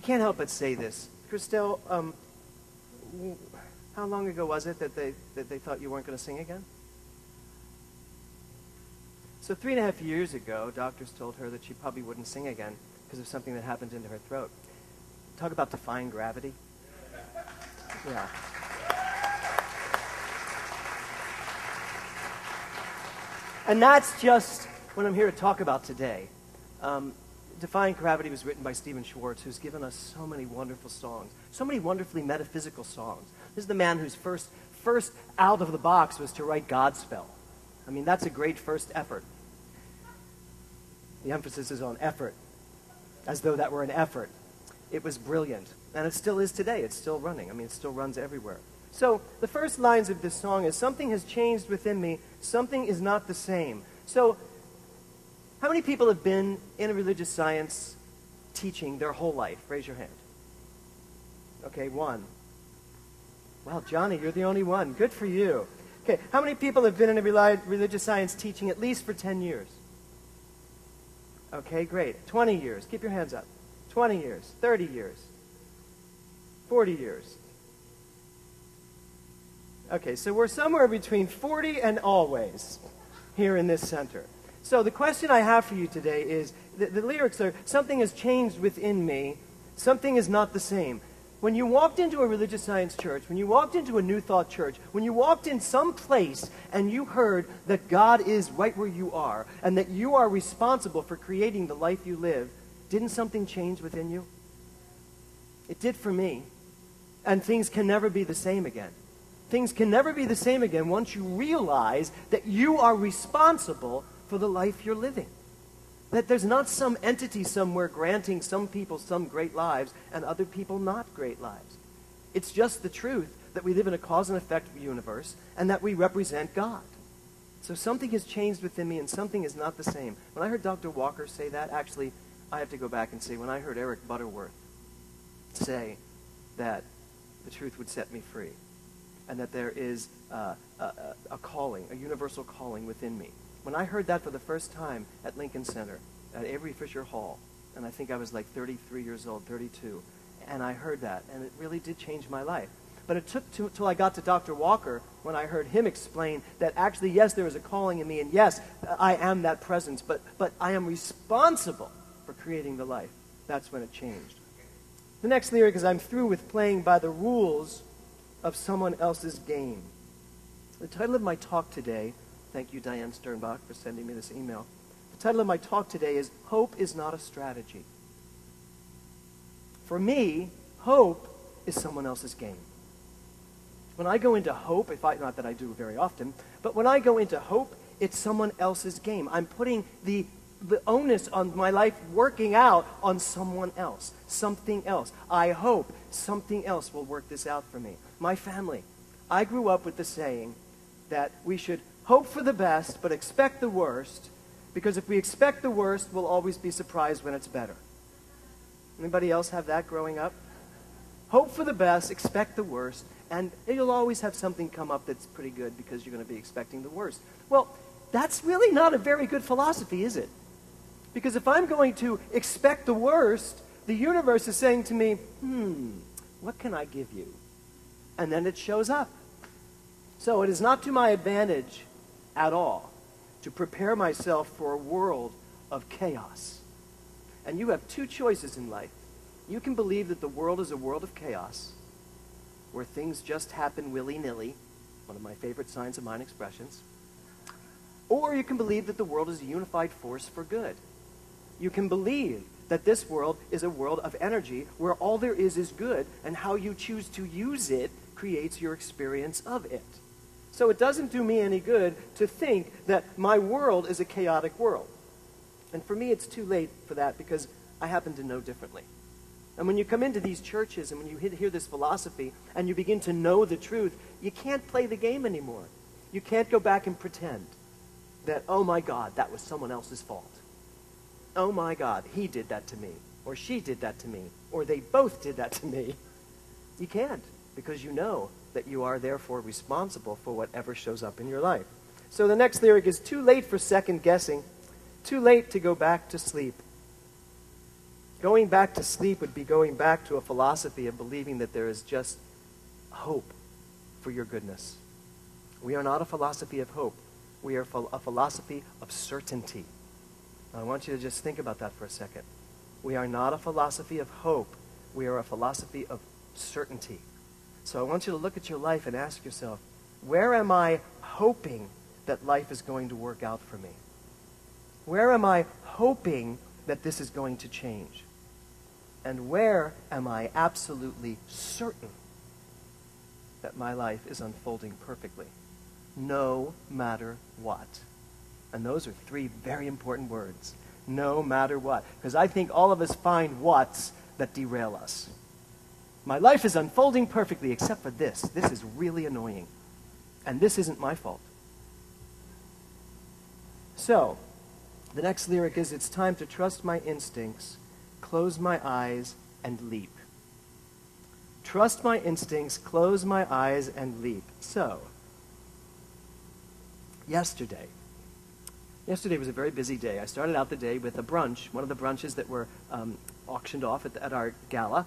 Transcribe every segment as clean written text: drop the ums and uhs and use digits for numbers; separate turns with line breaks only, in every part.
I can't help but say this. Christelle, how long ago was it that they thought you weren't going to sing again? So 3.5 years ago, doctors told her that she probably wouldn't sing again because of something that happened into her throat. Talk about defying gravity. Yeah. And that's just what I'm here to talk about today. Defying Gravity was written by Stephen Schwartz, who's given us so many wonderful songs, so many wonderfully metaphysical songs. This is the man whose first out of the box was to write Godspell. I mean, that's a great first effort. The emphasis is on effort, as though that were an effort. It was brilliant, and it still is today. It's still running. I mean, it still runs everywhere. So the first lines of this song is, something has changed within me, something is not the same. So how many people have been in a religious science teaching their whole life? Raise your hand. Okay, one. Wow, Johnny, you're the only one. Good for you. Okay, how many people have been in a religious science teaching at least for 10 years? Okay, great. 20 years. Keep your hands up. 20 years. 30 years. 40 years. Okay, so we're somewhere between 40 and always here in this center. So the question I have for you today is, the lyrics are, something has changed within me, something is not the same. When you walked into a religious science church, when you walked into a New Thought church, when you walked in some place and you heard that God is right where you are and that you are responsible for creating the life you live, didn't something change within you? It did for me. And things can never be the same again. Things can never be the same again once you realize that you are responsible for the life you're living. That there's not some entity somewhere granting some people some great lives and other people not great lives. It's just the truth that we live in a cause and effect universe and that we represent God. So something has changed within me and something is not the same. When I heard Dr. Walker say that, actually, I have to go back and say, when I heard Eric Butterworth say that the truth would set me free and that there is a calling, a universal calling within me. When I heard that for the first time at Lincoln Center, at Avery Fisher Hall, and I think I was like 33 years old, 32, and I heard that, and it really did change my life. But it took till I got to Dr. Walker when I heard him explain that actually, yes, there is a calling in me, and yes, I am that presence, but I am responsible for creating the life. That's when it changed. The next lyric is, I'm through with playing by the rules of someone else's game. The title of my talk today, thank you, Diane Sternbach, for sending me this email. The title of my talk today is, Hope is Not a Strategy. For me, hope is someone else's game. When I go into hope, not that I do very often, but when I go into hope, it's someone else's game. I'm putting the onus on my life working out on someone else, something else. I hope something else will work this out for me. My family, I grew up with the saying that we should hope for the best, but expect the worst, because if we expect the worst, we'll always be surprised when it's better. Anybody else have that growing up? Hope for the best, expect the worst, and you'll always have something come up that's pretty good because you're going to be expecting the worst. Well, that's really not a very good philosophy, is it? Because if I'm going to expect the worst, the universe is saying to me, what can I give you? And then it shows up. So it is not to my advantage at all to prepare myself for a world of chaos. And you have two choices in life. You can believe that the world is a world of chaos, where things just happen willy-nilly, one of my favorite signs of mind expressions. Or you can believe that the world is a unified force for good. You can believe that this world is a world of energy where all there is good, and how you choose to use it creates your experience of it. So it doesn't do me any good to think that my world is a chaotic world. And for me, it's too late for that because I happen to know differently. And when you come into these churches and when you hear this philosophy and you begin to know the truth, you can't play the game anymore. You can't go back and pretend that, oh my God, that was someone else's fault. Oh my God, he did that to me, or she did that to me, or they both did that to me. You can't, because you know that you are therefore responsible for whatever shows up in your life. So the next lyric is, too late for second guessing, too late to go back to sleep. Going back to sleep would be going back to a philosophy of believing that there is just hope for your goodness. We are not a philosophy of hope. We are a philosophy of certainty. I want you to just think about that for a second. We are not a philosophy of hope. We are a philosophy of certainty. So I want you to look at your life and ask yourself, where am I hoping that life is going to work out for me? Where am I hoping that this is going to change? And where am I absolutely certain that my life is unfolding perfectly, no matter what? And those are three very important words. No matter what. Because I think all of us find whats that derail us. My life is unfolding perfectly except for this. This is really annoying. And this isn't my fault. So, the next lyric is, it's time to trust my instincts, close my eyes, and leap. Trust my instincts, close my eyes, and leap. So, yesterday was a very busy day. I started out the day with a brunch, one of the brunches that were auctioned off at our gala.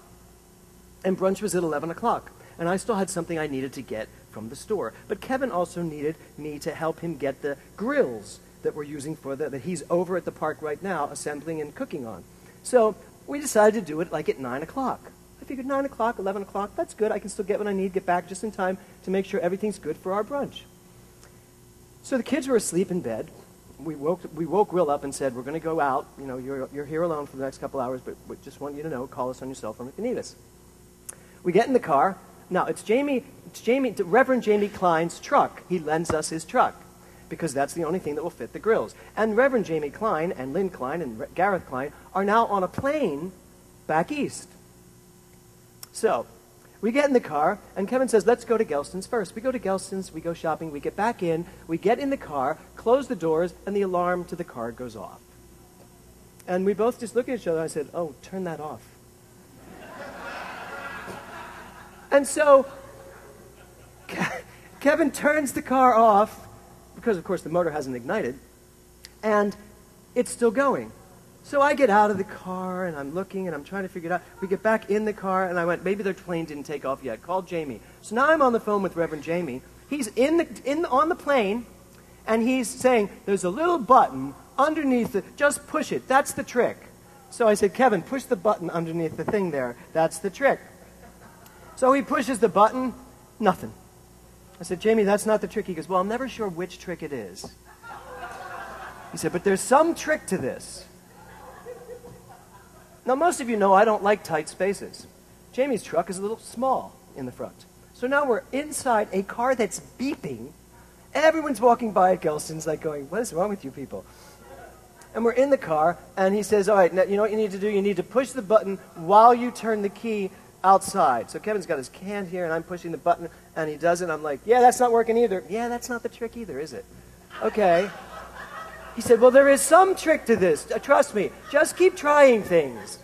And brunch was at 11 o'clock. And I still had something I needed to get from the store. But Kevin also needed me to help him get the grills that we're using for that he's over at the park right now assembling and cooking on. So we decided to do it like at 9 o'clock. I figured 9 o'clock, 11 o'clock, that's good. I can still get what I need, get back just in time to make sure everything's good for our brunch. So the kids were asleep in bed. We woke Will up and said, we're going to go out. You know, you're here alone for the next couple hours, but we just want you to know, call us on your cell phone if you need us. We get in the car. Now, it's Reverend Jamie Klein's truck. He lends us his truck because that's the only thing that will fit the grills. And Reverend Jamie Klein and Lynn Klein and Gareth Klein are now on a plane back east. So we get in the car, and Kevin says, let's go to Gelston's first. We go to Gelston's, we go shopping, we get back in, we get in the car, close the doors, and the alarm to the car goes off. And we both just look at each other, and I said, oh, turn that off. And so Kevin turns the car off, because, of course, the motor hasn't ignited, and it's still going. So I get out of the ar, and I'm looking, and I'm trying to figure it out. We get back in the car, and I went, maybe their plane didn't take off yet. Called Jamie. So now I'm on the phone with Reverend Jamie. He's on the plane, and he's saying, there's a little button underneath it. Just push it. That's the trick. So I said, Kevin, push the button underneath the thing there. That's the trick. So he pushes the button, nothing. I said, Jamie, that's not the trick. He goes, well, I'm never sure which trick it is. He said, but there's some trick to this. Now, most of you know I don't like tight spaces. Jamie's truck is a little small in the front. So now we're inside a car that's beeping. Everyone's walking by at Gelston's like going, what is wrong with you people? And we're in the car, and he says, all right, now you know what you need to do? You need to push the button while you turn the key outside. So Kevin's got his can here, and I'm pushing the button, and he does it. I'm like, yeah, that's not working either. Yeah, that's not the trick either, is it? Okay. He said, well, there is some trick to this. Trust me. Just keep trying things.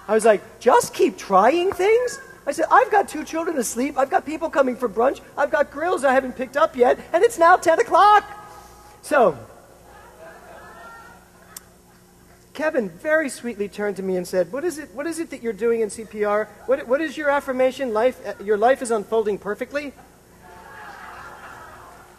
I was like, just keep trying things? I said, I've got 2 children asleep. I've got people coming for brunch. I've got grills I haven't picked up yet, and it's now 10 o'clock. So Kevin very sweetly turned to me and said, what is it that you're doing in CPR? What is your affirmation? Your life is unfolding perfectly?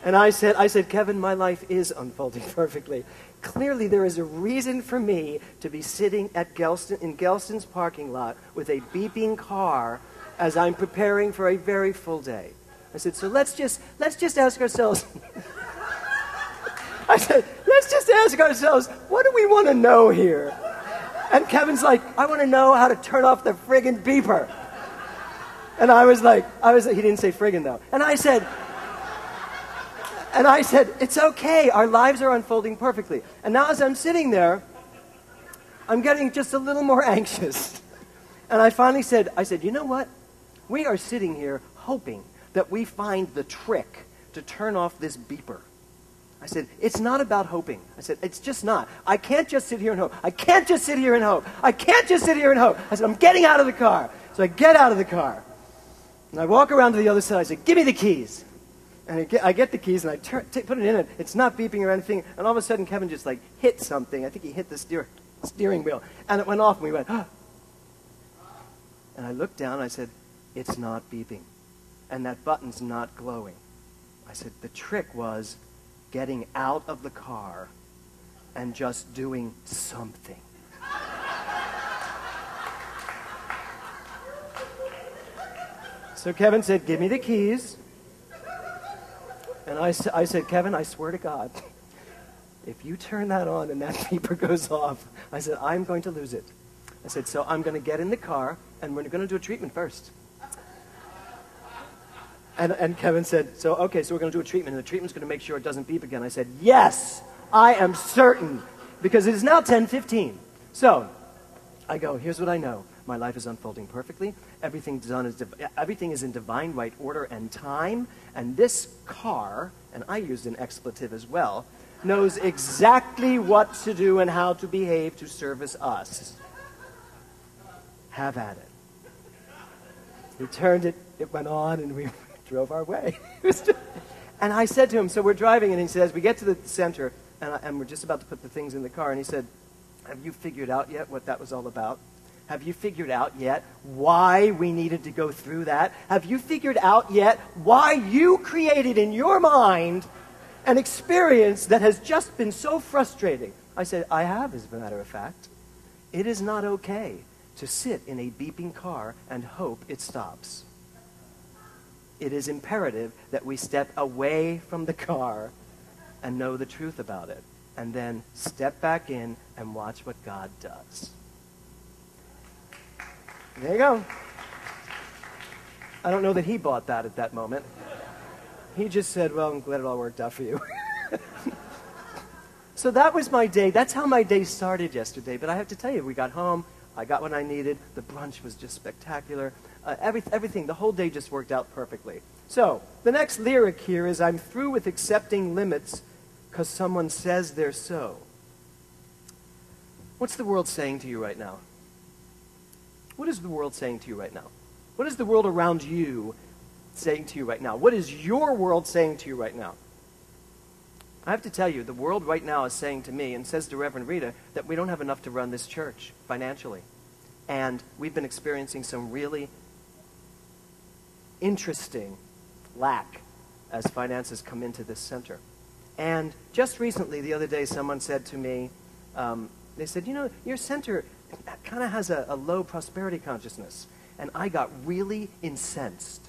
And I said, Kevin, my life is unfolding perfectly. Clearly, there is a reason for me to be sitting at in Gelston's parking lot with a beeping car as I'm preparing for a very full day. I said, so let's just ask ourselves. I said, let's just ask ourselves, what do we want to know here? And Kevin's like, I want to know how to turn off the friggin' beeper. And I was like, he didn't say friggin' though. And I said, it's okay. Our lives are unfolding perfectly. And now as I'm sitting there, I'm getting just a little more anxious. And I finally said, you know what? We are sitting here hoping that we find the trick to turn off this beeper. I said, it's not about hoping. I said, it's just not. I can't just sit here and hope. I can't just sit here and hope. I can't just sit here and hope. I said, I'm getting out of the car. So I get out of the car. And I walk around to the other side. I said, give me the keys. And I get the keys, and I put it in, and it's not beeping or anything. And all of a sudden, Kevin just, like, hit something. I think he hit the steering. steering wheel. And it went off, and we went, "Ah." And I looked down, and I said, it's not beeping. And that button's not glowing. I said, the trick was getting out of the car and just doing something. So Kevin said, give me the keys. And I said, Kevin, I swear to God, if you turn that on and that beeper goes off, I said, I'm going to lose it. I said, so I'm going to get in the car, and we're going to do a treatment first. And Kevin said, so we're going to do a treatment, and the treatment's going to make sure it doesn't beep again. I said, yes, I am certain, because it is now 10:15. So I go, here's what I know. My life is unfolding perfectly. Everything is in divine right order and time. And this car, and I used an expletive as well, knows exactly what to do and how to behave to service us. Have at it. We turned it, it went on, and we drove our way. And I said to him, so we're driving, and he says, we get to the center, and we're just about to put the things in the car, and he said, have you figured out yet what that was all about? Have you figured out yet why we needed to go through that? Have you figured out yet why you created in your mind an experience that has just been so frustrating? I said, I have, as a matter of fact. It is not okay to sit in a beeping car and hope it stops. It is imperative that we step away from the car and know the truth about it, and then step back in and watch what God does. There you go. I don't know that he bought that at that moment. He just said, well, I'm glad it all worked out for you. So that was my day. That's how my day started yesterday. But I have to tell you, we got home. I got what I needed. The brunch was just spectacular. Everything, the whole day just worked out perfectly. So the next lyric here is, I'm through with accepting limits because someone says they're so. What's the world saying to you right now? What is the world saying to you right now? What is the world around you saying to you right now? What is your world saying to you right now? I have to tell you, the world right now is saying to me, and says to Reverend Rita, that we don't have enough to run this church financially. And we've been experiencing some really interesting lack as finances come into this center. And just recently, the other day, someone said to me, they said, you know, your center kind of has a low prosperity consciousness. And I got really incensed.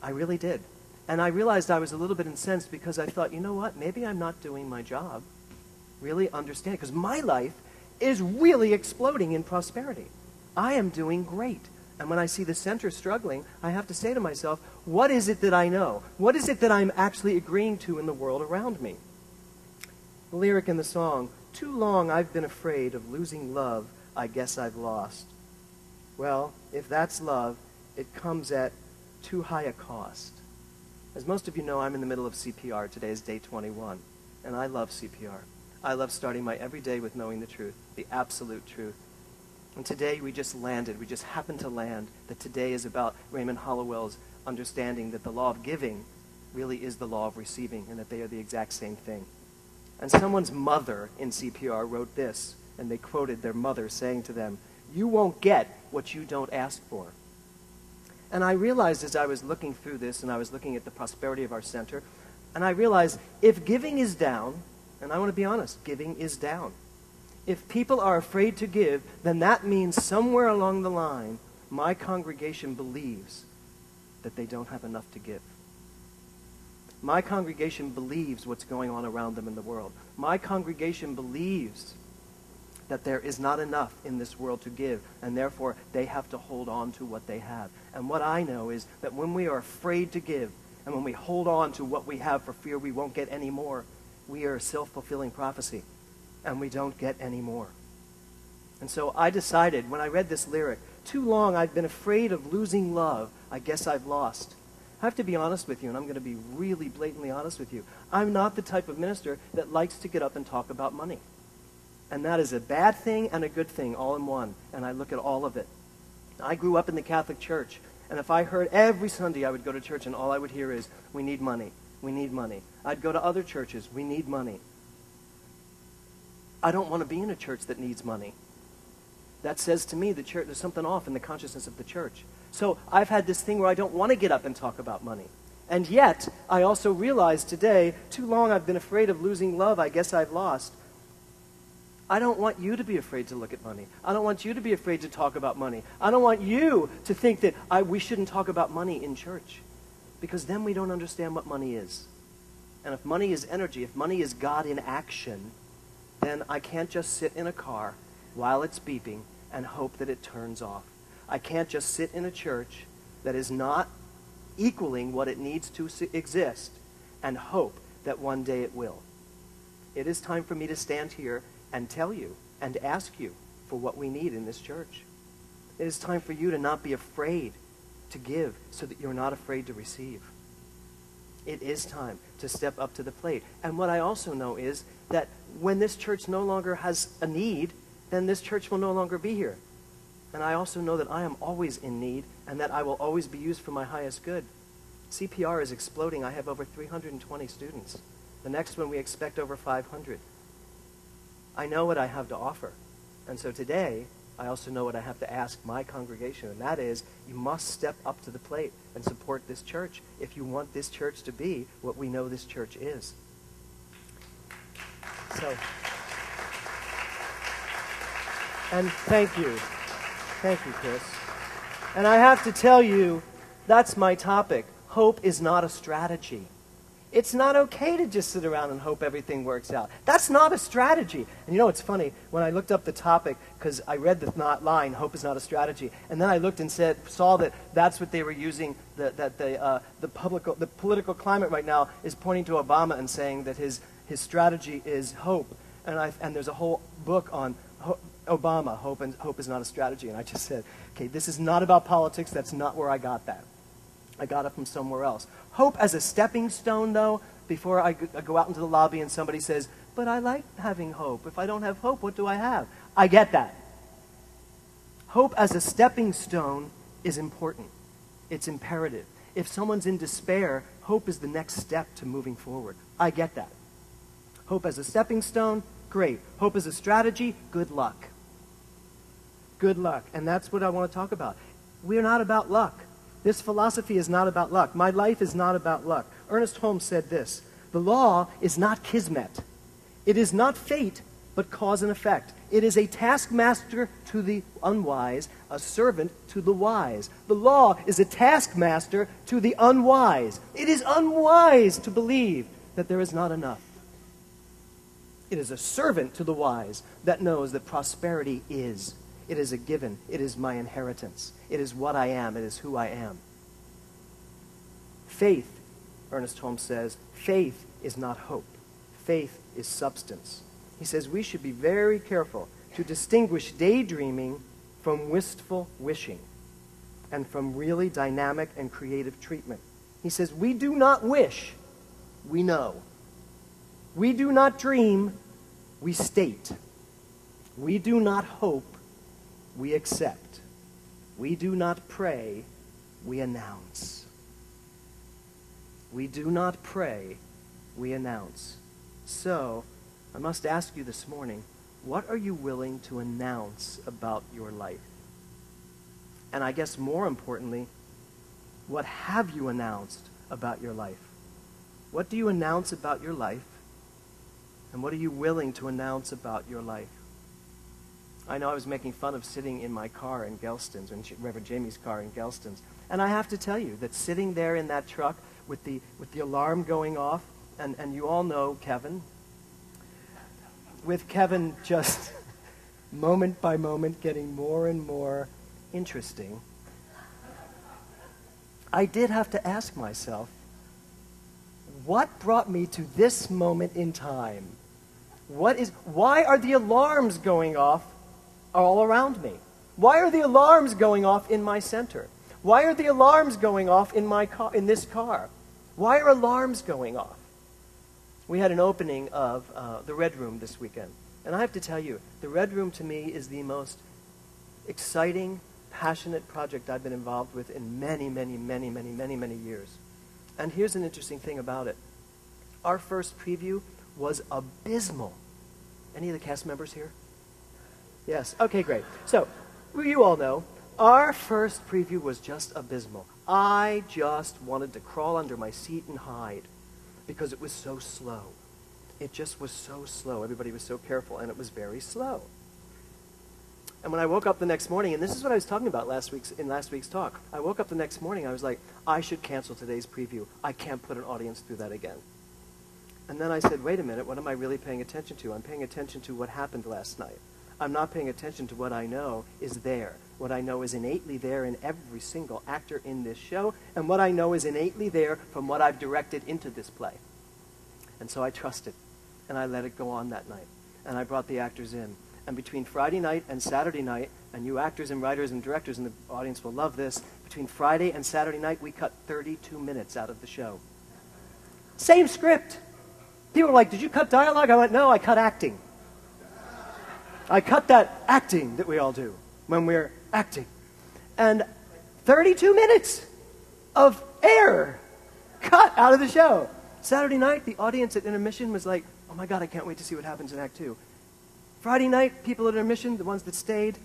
I really did. And I realized I was a little bit incensed because I thought, you know what, maybe I'm not doing my job. Really understand, because my life is really exploding in prosperity. I am doing great. And when I see the center struggling, I have to say to myself, what is it that I know? What is it that I'm actually agreeing to in the world around me? The lyric in the song, too long I've been afraid of losing love, I guess I've lost. Well, if that's love, it comes at too high a cost. As most of you know, I'm in the middle of CPR. Today is day 21, and I love CPR. I love starting my every day with knowing the truth, the absolute truth. And today we just happened to land, that today is about Raymond Hollowell's understanding that the law of giving really is the law of receiving, and that they are the exact same thing. And someone's mother in CPR wrote this, and they quoted their mother saying to them, you won't get what you don't ask for. And I realized as I was looking through this, and I was looking at the prosperity of our center, and I realized if giving is down, and I want to be honest, giving is down. If people are afraid to give, then that means somewhere along the line, my congregation believes that they don't have enough to give. My congregation believes what's going on around them in the world. My congregation believes that there is not enough in this world to give, and therefore they have to hold on to what they have. And what I know is that when we are afraid to give, and when we hold on to what we have for fear we won't get any more, we are a self-fulfilling prophecy, and we don't get any more. And so I decided, when I read this lyric, too long I've been afraid of losing love, I guess I've lost. I have to be honest with you, and I'm going to be really blatantly honest with you. I'm not the type of minister that likes to get up and talk about money. And that is a bad thing and a good thing all in one. And I look at all of it. I grew up in the Catholic Church. And if I heard every Sunday I would go to church and all I would hear is, we need money, we need money. I'd go to other churches, we need money. I don't want to be in a church that needs money. That says to me, the church, there's something off in the consciousness of the church. So I've had this thing where I don't want to get up and talk about money. And yet, I also realize today, too long I've been afraid of losing love, I guess I've lost. I don't want you to be afraid to look at money. I don't want you to be afraid to talk about money. I don't want you to think that we shouldn't talk about money in church. Because then we don't understand what money is. And if money is energy, if money is God in action, then I can't just sit in a car while it's beeping and hope that it turns off. I can't just sit in a church that is not equaling what it needs to exist and hope that one day it will. It is time for me to stand here and tell you and ask you for what we need in this church. It is time for you to not be afraid to give so that you're not afraid to receive. It is time to step up to the plate. And what I also know is that when this church no longer has a need, then this church will no longer be here. And I also know that I am always in need and that I will always be used for my highest good. CPR is exploding. I have over 320 students. The next one we expect over 500. I know what I have to offer. And so today, I also know what I have to ask my congregation, and that is, you must step up to the plate and support this church if you want this church to be what we know this church is. So, and thank you. Thank you, Chris. And I have to tell you, that's my topic. Hope is not a strategy. It's not okay to just sit around and hope everything works out. That's not a strategy. And you know, it's funny, when I looked up the topic, because I read the line, hope is not a strategy, and then I looked and saw that that's what they were using, the political climate right now is pointing to Obama and saying that his strategy is hope. And there's a whole book on Obama, hope is not a strategy. And I just said, okay, this is not about politics. That's not where I got that. I got it from somewhere else. Hope as a stepping stone, though, before I go out into the lobby and somebody says, but I like having hope. If I don't have hope, what do I have? I get that. Hope as a stepping stone is important. It's imperative. If someone's in despair, hope is the next step to moving forward. I get that. Hope as a stepping stone, great. Hope as a strategy, good luck. Good luck. And that's what I want to talk about. We're not about luck. This philosophy is not about luck. My life is not about luck. Ernest Holmes said this: the law is not kismet. It is not fate, but cause and effect. It is a taskmaster to the unwise, a servant to the wise. The law is a taskmaster to the unwise. It is unwise to believe that there is not enough. It is a servant to the wise that knows that prosperity is. It is a given. It is my inheritance. It is what I am. It is who I am. Faith, Ernest Holmes says, faith is not hope. Faith is substance. He says we should be very careful to distinguish daydreaming from wistful wishing and from really dynamic and creative treatment. He says we do not wish, we know. We do not dream, we state. We do not hope, we accept. We do not pray, we announce. We do not pray, we announce. So, I must ask you this morning, what are you willing to announce about your life? And I guess more importantly, what have you announced about your life? What do you announce about your life? And what are you willing to announce about your life? I know I was making fun of sitting in my car in Gelston's, in Reverend Jamie's car in Gelston's. And I have to tell you that sitting there in that truck with the alarm going off, and you all know Kevin, with Kevin just moment by moment getting more and more interesting, I did have to ask myself, what brought me to this moment in time? Why are the alarms going off all around me? Why are the alarms going off in my center? Why are the alarms going off in my car, in this car? Why are alarms going off? We had an opening of the Red Room this weekend. And I have to tell you, the Red Room to me is the most exciting, passionate project I've been involved with in many, many, many, many, many, many years. And here's an interesting thing about it. Our first preview was abysmal. Any of the cast members here? Yes. Okay, great. So, you all know, our first preview was just abysmal. I just wanted to crawl under my seat and hide because it was so slow. It just was so slow. Everybody was so careful, and it was very slow. And when I woke up the next morning, and this is what I was talking about in last week's talk, I woke up the next morning, I was like, I should cancel today's preview. I can't put an audience through that again. And then I said, wait a minute, what am I really paying attention to? I'm paying attention to what happened last night. I'm not paying attention to what I know is there. What I know is innately there in every single actor in this show, and what I know is innately there from what I've directed into this play. And so I trusted, and I let it go on that night. And I brought the actors in. And between Friday night and Saturday night, and you actors and writers and directors in the audience will love this, between Friday and Saturday night, we cut 32 minutes out of the show. Same script. People were like, did you cut dialogue? I went, no, I cut acting. I cut that acting that we all do when we're acting. And 32 minutes of air cut out of the show. Saturday night, the audience at intermission was like, oh my God, I can't wait to see what happens in Act 2. Friday night, people at intermission, the ones that stayed,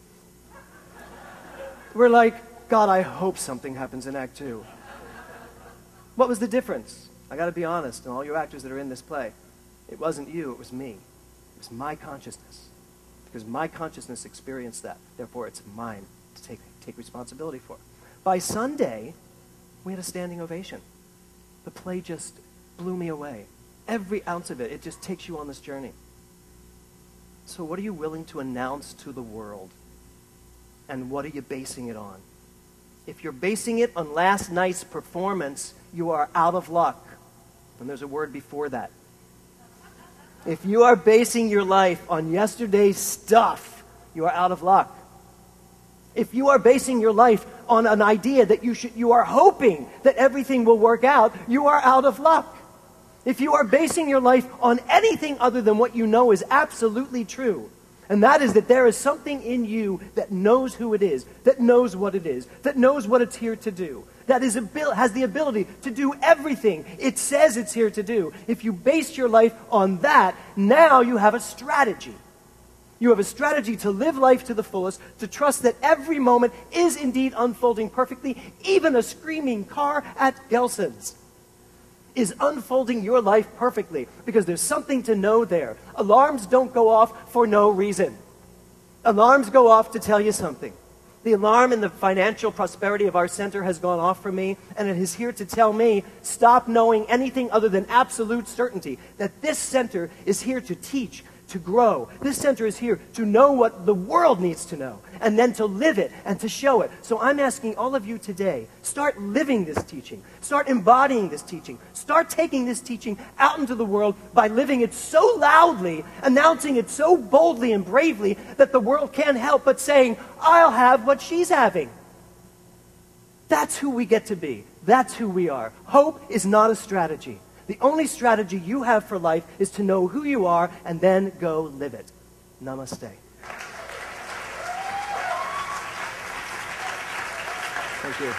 were like, God, I hope something happens in Act 2. What was the difference? I got to be honest, and all you actors that are in this play, it wasn't you, it was me. It was my consciousness. Because my consciousness experienced that. Therefore, it's mine to take responsibility for. By Sunday, we had a standing ovation. The play just blew me away. Every ounce of it, it just takes you on this journey. So what are you willing to announce to the world? And what are you basing it on? If you're basing it on last night's performance, you are out of luck. And there's a word before that. If you are basing your life on yesterday's stuff, you are out of luck. If you are basing your life on an idea that you are hoping that everything will work out, you are out of luck. If you are basing your life on anything other than what you know is absolutely true, and that is that there is something in you that knows who it is, that knows what it is, that knows what it's here to do, that has the ability to do everything it says it's here to do. If you base your life on that, now you have a strategy. You have a strategy to live life to the fullest, to trust that every moment is indeed unfolding perfectly. Even a screaming car at Gelson's is unfolding your life perfectly because there's something to know there. Alarms don't go off for no reason. Alarms go off to tell you something. The alarm in the financial prosperity of our center has gone off for me, and it is here to tell me, stop knowing anything other than absolute certainty, that this center is here to teach, to grow. This center is here to know what the world needs to know, and then to live it and to show it. So I'm asking all of you today, start living this teaching. Start embodying this teaching. Start taking this teaching out into the world by living it so loudly, announcing it so boldly and bravely that the world can't help but saying, I'll have what she's having. That's who we get to be. That's who we are. Hope is not a strategy. The only strategy you have for life is to know who you are and then go live it. Namaste. Thank you.